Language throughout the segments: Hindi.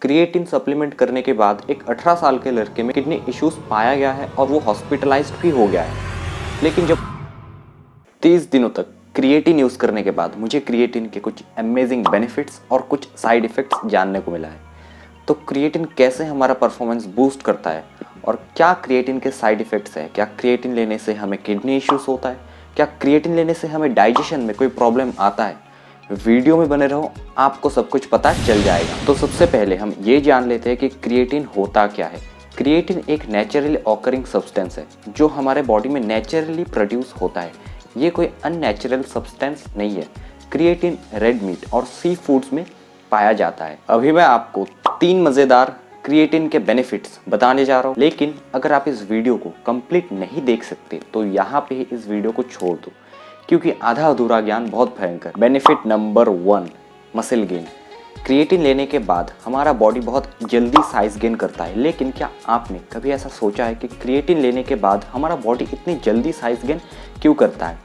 क्रिएटिन सप्लीमेंट करने के बाद एक 18 साल के लड़के में किडनी इश्यूज पाया गया है और वो हॉस्पिटलाइज्ड भी हो गया है। लेकिन जब 30 दिनों तक क्रिएटिन यूज़ करने के बाद मुझे क्रिएटिन के कुछ अमेजिंग बेनिफिट्स और कुछ साइड इफ़ेक्ट्स जानने को मिला है। तो क्रिएटिन कैसे हमारा परफॉर्मेंस बूस्ट करता है और क्या क्रिएटिन के साइड इफ़ेक्ट्स हैं? क्या क्रिएटिन लेने से हमें किडनी इश्यूज होता है? क्या क्रिएटिन लेने से हमें डाइजेशन में कोई प्रॉब्लम आता है? वीडियो में बने रहो, आपको सब कुछ पता चल जाएगा। तो सबसे पहले हम ये जान लेते हैं कि क्रिएटिन होता क्या है। क्रिएटिन एक नेचुरली ऑकरिंग सब्सटेंस है जो हमारे बॉडी में नेचुरली प्रोड्यूस होता है। ये कोई अननेचुरल सब्सटेंस नहीं है। क्रिएटिन रेड मीट और सी फूड्स में पाया जाता है। अभी मैं आपको 3 मज़ेदार क्रिएटिन के बेनिफिट्स बताने जा रहा हूँ, लेकिन अगर आप इस वीडियो को कंप्लीट नहीं देख सकते तो यहाँ पे ही इस वीडियो को छोड़ दो, क्योंकि आधा अधूरा ज्ञान बहुत भयंकर। Benefit number 1, muscle gain. Creatine लेने के बाद हमारा बॉडी बहुत जल्दी साइज गेन करता है। लेकिन क्या आपने कभी ऐसा सोचा है कि क्रिएटिन लेने के बाद हमारा बॉडी इतनी जल्दी साइज गेन क्यों करता है?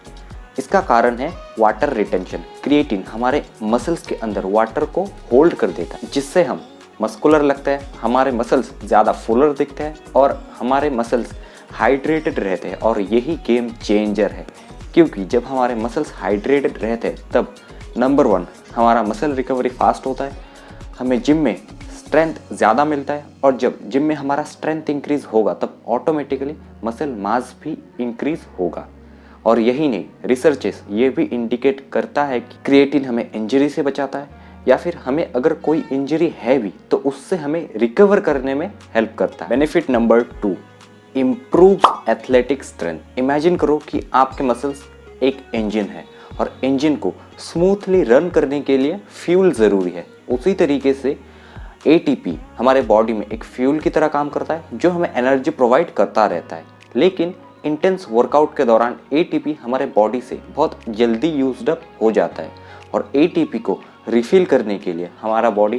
इसका कारण है वाटर रिटेंशन। क्रिएटिन हमारे मसल्स के अंदर वाटर को होल्ड कर देता है, जिससे हम मस्कुलर लगते हैं, हमारे मसल्स ज़्यादा फुलर दिखते हैं और हमारे मसल्स हाइड्रेटेड रहते हैं। और यही गेम चेंजर है, क्योंकि जब हमारे मसल्स हाइड्रेटेड रहते हैं तब नंबर 1 हमारा मसल रिकवरी फास्ट होता है, हमें जिम में स्ट्रेंथ ज़्यादा मिलता है, और जब जिम में हमारा स्ट्रेंथ इंक्रीज़ होगा तब ऑटोमेटिकली मसल मास भी इंक्रीज़ होगा। और यही नहीं, रिसर्चेस ये भी इंडिकेट करता है कि क्रिएटिन हमें इंजरी से बचाता है, या फिर हमें अगर कोई इंजरी है भी तो उससे हमें रिकवर करने में हेल्प करता है। Benefit number 2, improves athletic strength. Imagine करो कि आपके मसल्स एक इंजन है और इंजन को स्मूथली रन करने के लिए फ्यूल ज़रूरी है। उसी तरीके से एटीपी हमारे बॉडी में एक फ्यूल की तरह काम करता है जो हमें एनर्जी प्रोवाइड करता रहता है। लेकिन इंटेंस वर्कआउट के दौरान एटीपी हमारे बॉडी से बहुत जल्दी यूज्ड अप हो जाता है, और एटीपी को रिफिल करने के लिए हमारा बॉडी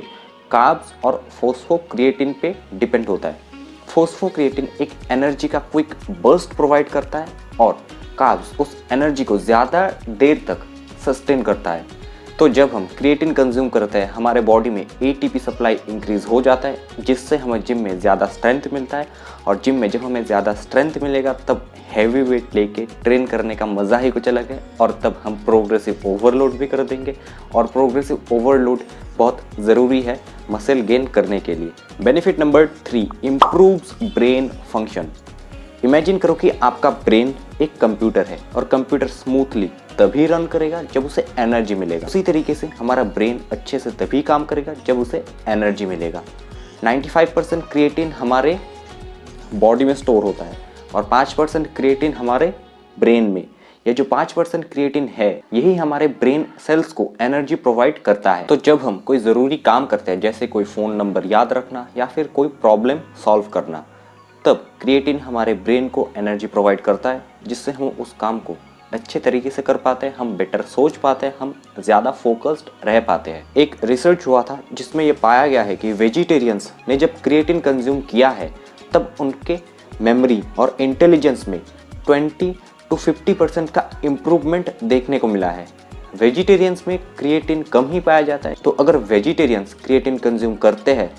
कार्ब्स और फॉस्फोक्रिएटिन पे डिपेंड होता है। फॉस्फोक्रिएटिन एक एनर्जी का क्विक बर्स्ट प्रोवाइड करता है और कार्ब्स उस एनर्जी को ज़्यादा देर तक सस्टेन करता है। तो जब हम क्रिएटिन कंज्यूम करते हैं हमारे बॉडी में एटीपी सप्लाई इंक्रीज़ हो जाता है, जिससे हमें जिम में ज़्यादा स्ट्रेंथ मिलता है। और जिम में जब हमें ज़्यादा स्ट्रेंथ मिलेगा तब हैवी वेट लेके ट्रेन करने का मज़ा ही कुछ अलग है, और तब हम प्रोग्रेसिव ओवरलोड भी कर देंगे। और प्रोग्रेसिव ओवरलोड बहुत ज़रूरी है मसल गेन करने के लिए। Benefit number 3, improves brain function. Imagine करो कि आपका ब्रेन एक कंप्यूटर है और कंप्यूटर स्मूथली तभी रन करेगा जब उसे एनर्जी मिलेगा। उसी तरीके से हमारा ब्रेन अच्छे से तभी काम करेगा जब उसे एनर्जी मिलेगा। 95% क्रिएटिन हमारे बॉडी में स्टोर होता है और 5% क्रिएटिन हमारे ब्रेन में। ये जो 5% क्रिएटिन है यही हमारे ब्रेन सेल्स को एनर्जी प्रोवाइड करता है। तो जब हम कोई ज़रूरी काम करते हैं, जैसे कोई फ़ोन नंबर याद रखना या फिर कोई प्रॉब्लम सॉल्व करना, तब क्रिएटिन हमारे ब्रेन को एनर्जी प्रोवाइड करता है, जिससे हम उस काम को अच्छे तरीके से कर पाते हैं, हम बेटर सोच पाते हैं, हम ज़्यादा फोकस्ड रह पाते हैं। एक रिसर्च हुआ था जिसमें यह पाया गया है कि वेजिटेरियंस ने जब क्रिएटिन कंज्यूम किया है तब उनके मेमोरी और इंटेलिजेंस में 20 to 50% का इम्प्रूवमेंट देखने को मिला है। वेजिटेरियंस में क्रिएटिन कम ही पाया जाता है, तो अगर वेजिटेरियंस क्रिएटिन कंज्यूम करते हैं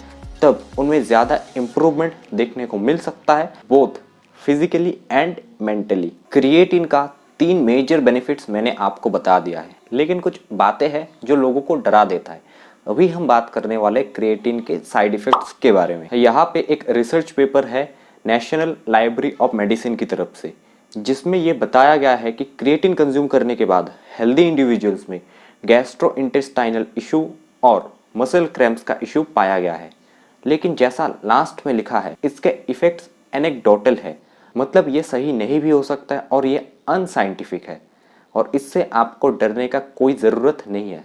तब उनमें ज़्यादा इम्प्रूवमेंट देखने को मिल सकता है, both physically and mentally. Creatine का 3 मेजर बेनिफिट्स मैंने आपको बता दिया है, लेकिन कुछ बातें हैं जो लोगों को डरा देता है। अभी हम बात करने वाले क्रिएटिन के साइड इफ़ेक्ट्स के बारे में। यहाँ पे एक रिसर्च पेपर है नेशनल लाइब्रेरी ऑफ मेडिसिन की तरफ से, जिसमें ये बताया गया है कि क्रिएटिन कंज्यूम करने के बाद हेल्दी इंडिविजुअल्स में गैस्ट्रोइंटेस्टाइनल इशू और मसल क्रैम्प्स का इशू पाया गया है। लेकिन जैसा लास्ट में लिखा है, इसके इफ़ेक्ट्स एनेक्डोटल है, मतलब ये सही नहीं भी हो सकता है और ये अनसाइंटिफिक है, और इससे आपको डरने का कोई ज़रूरत नहीं है।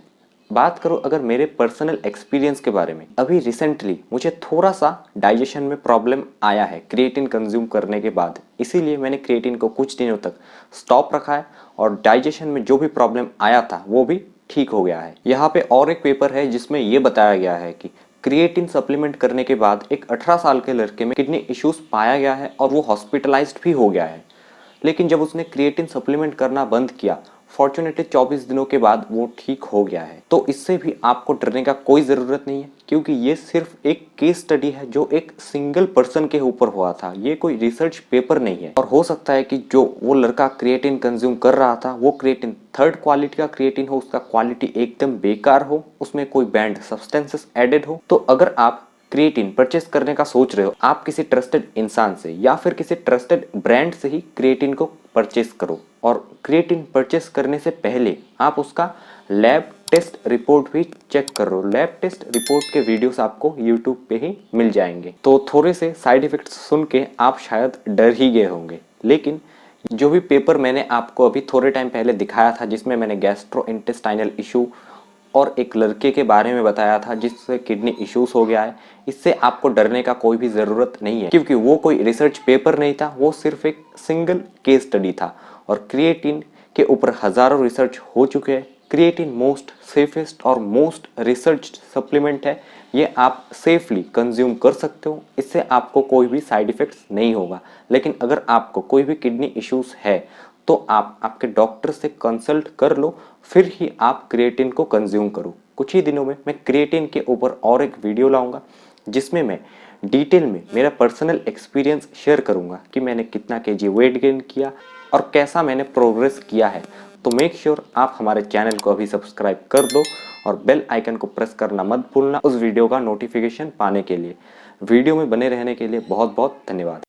बात करो अगर मेरे पर्सनल एक्सपीरियंस के बारे में, अभी रिसेंटली मुझे थोड़ा सा डाइजेशन में प्रॉब्लम आया है क्रिएटिन कंज्यूम करने के बाद, इसीलिए मैंने क्रिएटिन को कुछ दिनों तक स्टॉप रखा है और डाइजेशन में जो भी प्रॉब्लम आया था वो भी ठीक हो गया है। यहाँ पे और एक पेपर है जिसमें ये बताया गया है कि क्रिएटिन सप्लीमेंट करने के बाद एक 18 साल के लड़के में किडनी इश्यूज पाया गया है और वो हॉस्पिटलाइज्ड भी हो गया है। लेकिन जब उसने क्रिएटिन सप्लीमेंट करना बंद किया, फॉर्चुनेटली 24 दिनों के बाद वो ठीक हो गया है। तो इससे भी आपको डरने का कोई ज़रूरत नहीं है, क्योंकि ये सिर्फ एक केस स्टडी है जो एक सिंगल पर्सन के ऊपर हुआ था। ये कोई रिसर्च पेपर नहीं है। और हो सकता है कि जो वो लड़का क्रिएटिन कंज्यूम कर रहा था वो क्रिएटिन थर्ड क्वालिटी का क्रिएटिन हो, उसका क्वालिटी एकदम बेकार हो, उसमें कोई बैंड सब्सटेंसेस एडेड हो। तो अगर आप क्रिएटिन परचेस करने का सोच रहे हो, आप किसी ट्रस्टेड इंसान से या फिर किसी ट्रस्टेड ब्रांड से ही क्रिएटिन को परचेस करो। और क्रिएटिन परचेस करने से पहले आप उसका लैब टेस्ट रिपोर्ट भी चेक कर लो। लैब टेस्ट रिपोर्ट के वीडियोस आपको यूट्यूब पे ही मिल जाएंगे। तो थोड़े से साइड इफेक्ट्स सुन के आप शायद डर ही गए होंगे, लेकिन जो भी पेपर मैंने आपको अभी थोड़े टाइम पहले दिखाया था, जिसमें मैंने गैस्ट्रो इंटेस्टाइनल इशू और एक लड़के के बारे में बताया था जिससे किडनी इश्यूज हो गया है, इससे आपको डरने का कोई भी ज़रूरत नहीं है, क्योंकि वो कोई रिसर्च पेपर नहीं था, वो सिर्फ एक सिंगल केस स्टडी था। और क्रिएटिन के ऊपर हज़ारों रिसर्च हो चुके हैं। क्रिएटिन मोस्ट सेफेस्ट और मोस्ट रिसर्च सप्लीमेंट है। ये आप सेफली कंज्यूम कर सकते हो, इससे आपको कोई भी साइड इफ़ेक्ट्स नहीं होगा। लेकिन अगर आपको कोई भी किडनी इश्यूज है तो आप आपके डॉक्टर से कंसल्ट कर लो, फिर ही आप क्रिएटिन को कंज्यूम करो। कुछ ही दिनों में मैं क्रिएटिन के ऊपर और एक वीडियो लाऊंगा जिसमें मैं डिटेल में मेरा पर्सनल एक्सपीरियंस शेयर करूंगा कि मैंने कितना केजी वेट गेन किया और कैसा मैंने प्रोग्रेस किया है। तो मेक श्योर आप हमारे चैनल को अभी सब्सक्राइब कर दो और बेल आइकन को प्रेस करना मत भूलना उस वीडियो का नोटिफिकेशन पाने के लिए। वीडियो में बने रहने के लिए बहुत बहुत धन्यवाद।